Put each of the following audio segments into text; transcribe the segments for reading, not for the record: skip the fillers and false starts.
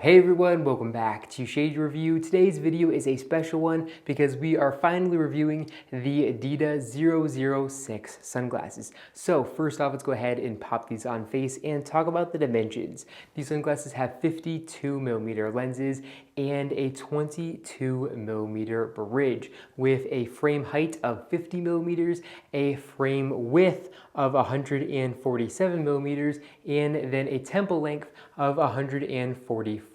Hey everyone, welcome back to Shade Review. Today's video is a special one because we are finally reviewing the Dita 006 sunglasses. So first off, let's go ahead and pop these on face and talk about the dimensions. These sunglasses have 52mm lenses and a 22mm bridge with a frame height of 50mm, a frame width of 147mm, and then a temple length of 144mm.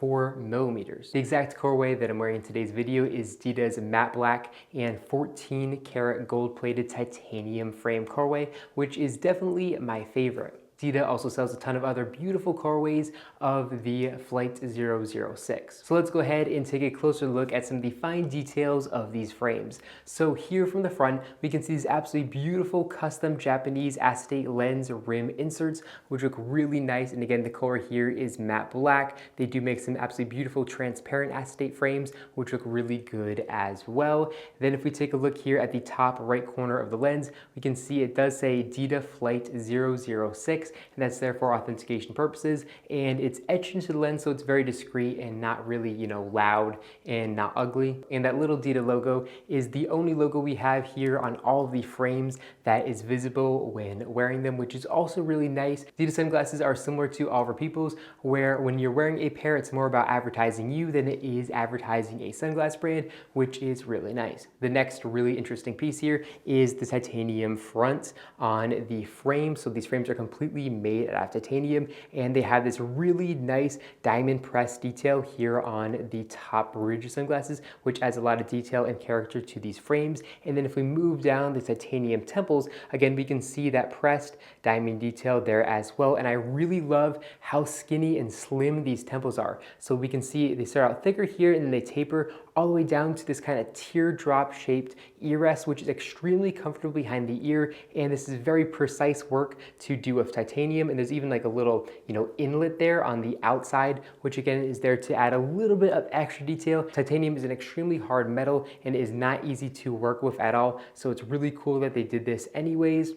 The exact colorway that I'm wearing in today's video is Dita's matte black and 14 karat gold plated titanium frame colorway, which is definitely my favorite. Dita also sells a ton of other beautiful colorways of the Flight 006. So let's go ahead and take a closer look at some of the fine details of these frames. So here from the front, we can see these absolutely beautiful custom Japanese acetate lens rim inserts, which look really nice. And again, the color here is matte black. They do make some absolutely beautiful transparent acetate frames, which look really good as well. Then if we take a look here at the top right corner of the lens, we can see it does say Dita Flight 006. And that's there for authentication purposes, and it's etched into the lens, so it's very discreet and not really, loud and not ugly. And that little Dita logo is the only logo we have here on all of the frames that is visible when wearing them, which is also really nice. Dita sunglasses are similar to Oliver Peoples, where when you're wearing a pair, it's more about advertising you than it is advertising a sunglass brand, which is really nice. The next really interesting piece here is the titanium front on the frame. So these frames are completely made out of titanium, and they have this really nice diamond press detail here on the top bridge of sunglasses, which adds a lot of detail and character to these frames. And then if we move down the titanium temples, again, we can see that pressed diamond detail there as well. And I really love how skinny and slim these temples are. So we can see they start out thicker here and then they taper all the way down to this kind of teardrop shaped ear rest, which is extremely comfortable behind the ear. And this is very precise work to do with titanium. And there's even like a little, inlet there on the outside, which again is there to add a little bit of extra detail. Titanium is an extremely hard metal and is not easy to work with at all. So it's really cool that they did this anyways.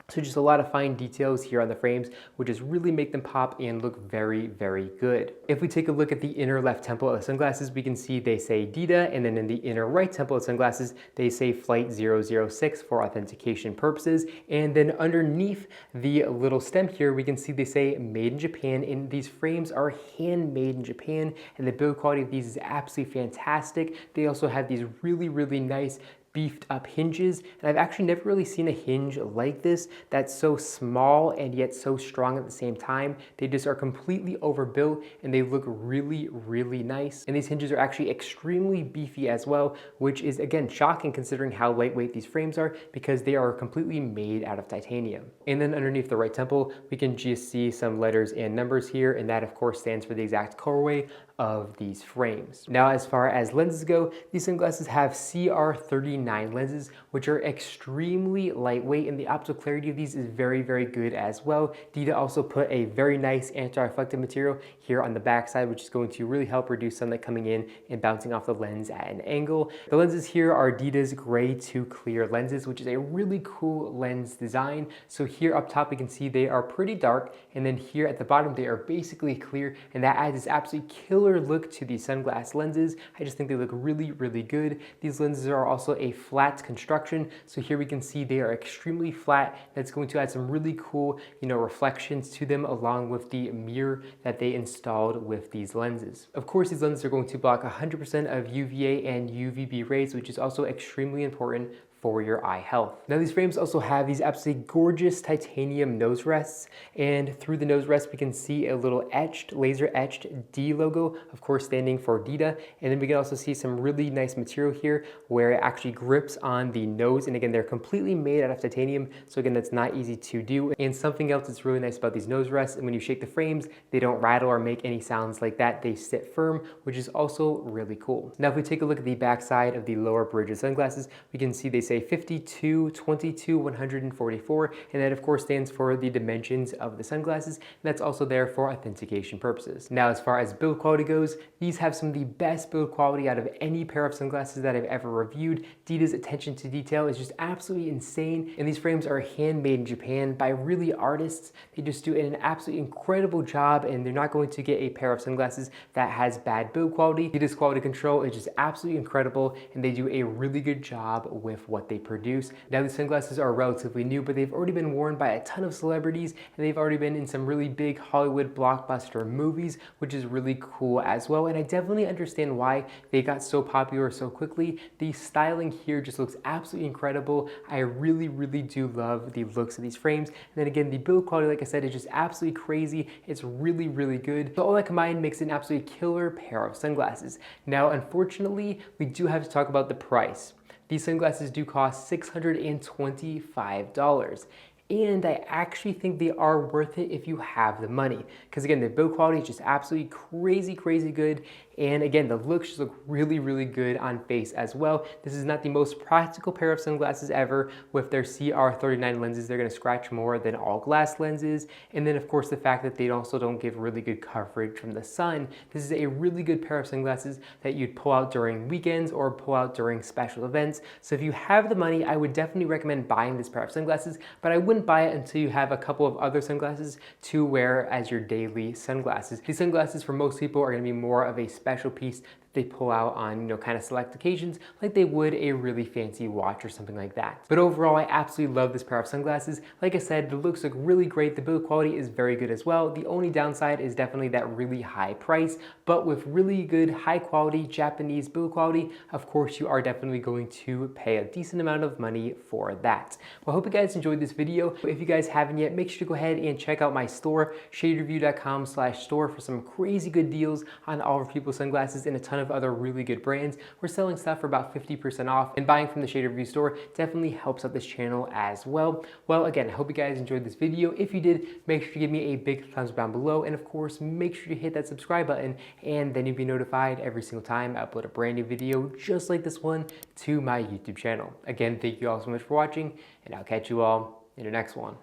So just a lot of fine details here on the frames, which just really make them pop and look very, very good. If we take a look at the inner left temple of the sunglasses, we can see they say Dita, and then in the inner right temple of sunglasses, they say Flight 006 for authentication purposes. And then underneath the little stem here, we can see they say made in Japan, and these frames are handmade in Japan, and the build quality of these is absolutely fantastic. They also have these really, really nice beefed up hinges, and I've actually never really seen a hinge like this that's so small and yet so strong at the same time. They just are completely overbuilt and they look really, really nice. And these hinges are actually extremely beefy as well, which is again shocking considering how lightweight these frames are, because they are completely made out of titanium. And then underneath the right temple, we can just see some letters and numbers here, and that of course stands for the exact colorway of these frames. Now, as far as lenses go, these sunglasses have CR39 lenses, which are extremely lightweight, and the optical clarity of these is very, very good as well. Dita also put a very nice anti-reflective material here on the back side, which is going to really help reduce sunlight coming in and bouncing off the lens at an angle. The lenses here are Dita's gray to clear lenses, which is a really cool lens design. So here up top, we can see they are pretty dark, and then here at the bottom, they are basically clear, and that adds this absolutely killer look to these sunglass lenses. I just think they look really, really good. These lenses are also a flat construction. So here we can see they are extremely flat. That's going to add some really cool, reflections to them, along with the mirror that they installed with these lenses. Of course, these lenses are going to block 100% of UVA and UVB rays, which is also extremely important for your eye health. Now, these frames also have these absolutely gorgeous titanium nose rests, and through the nose rest we can see a little laser etched D logo, of course standing for Dita. And then we can also see some really nice material here where it actually grips on the nose, and again, they're completely made out of titanium, so again, that's not easy to do. And something else that's really nice about these nose rests, and when you shake the frames, they don't rattle or make any sounds like that. They sit firm, which is also really cool. Now, if we take a look at the back side of the lower bridge of sunglasses, we can see they say say 52, 22, 144, and that of course stands for the dimensions of the sunglasses. And that's also there for authentication purposes. Now, as far as build quality goes, these have some of the best build quality out of any pair of sunglasses that I've ever reviewed. Dita's attention to detail is just absolutely insane, and these frames are handmade in Japan by really artists. They just do an absolutely incredible job, and they're not going to get a pair of sunglasses that has bad build quality. Dita's quality control is just absolutely incredible, and they do a really good job with what they produce. Now, these sunglasses are relatively new, but they've already been worn by a ton of celebrities, and they've already been in some really big Hollywood blockbuster movies, which is really cool as well. And I definitely understand why they got so popular so quickly. The styling here just looks absolutely incredible. I really, really do love the looks of these frames. And then again, the build quality, like I said, is just absolutely crazy. It's really, really good. So all that combined makes it an absolutely killer pair of sunglasses. Now, unfortunately, we do have to talk about the price. These sunglasses do cost $625. And I actually think they are worth it if you have the money. Because again, the build quality is just absolutely crazy, crazy good. And again, the looks just look really, really good on face as well. This is not the most practical pair of sunglasses ever. With their CR39 lenses, they're gonna scratch more than all glass lenses. And then of course, the fact that they also don't give really good coverage from the sun. This is a really good pair of sunglasses that you'd pull out during weekends or pull out during special events. So if you have the money, I would definitely recommend buying this pair of sunglasses, but I wouldn't buy it until you have a couple of other sunglasses to wear as your daily sunglasses. These sunglasses for most people are gonna be more of a special piece that they pull out on, kind of select occasions like they would a really fancy watch or something like that. But overall, I absolutely love this pair of sunglasses. Like I said, the looks look really great. The build quality is very good as well. The only downside is definitely that really high price, but with really good high quality Japanese build quality, of course, you are definitely going to pay a decent amount of money for that. Well, I hope you guys enjoyed this video. If you guys haven't yet, make sure to go ahead and check out my store, shadereview.com/store, for some crazy good deals on all of people's sunglasses and a ton of other really good brands. We're selling stuff for about 50% off, and buying from the Shader Review store definitely helps out this channel as well. Well, again, I hope you guys enjoyed this video. If you did, make sure to give me a big thumbs down below, and of course, make sure to hit that subscribe button, and then you'll be notified every single time I upload a brand new video just like this one to my YouTube channel. Again, thank you all so much for watching, and I'll catch you all in the next one.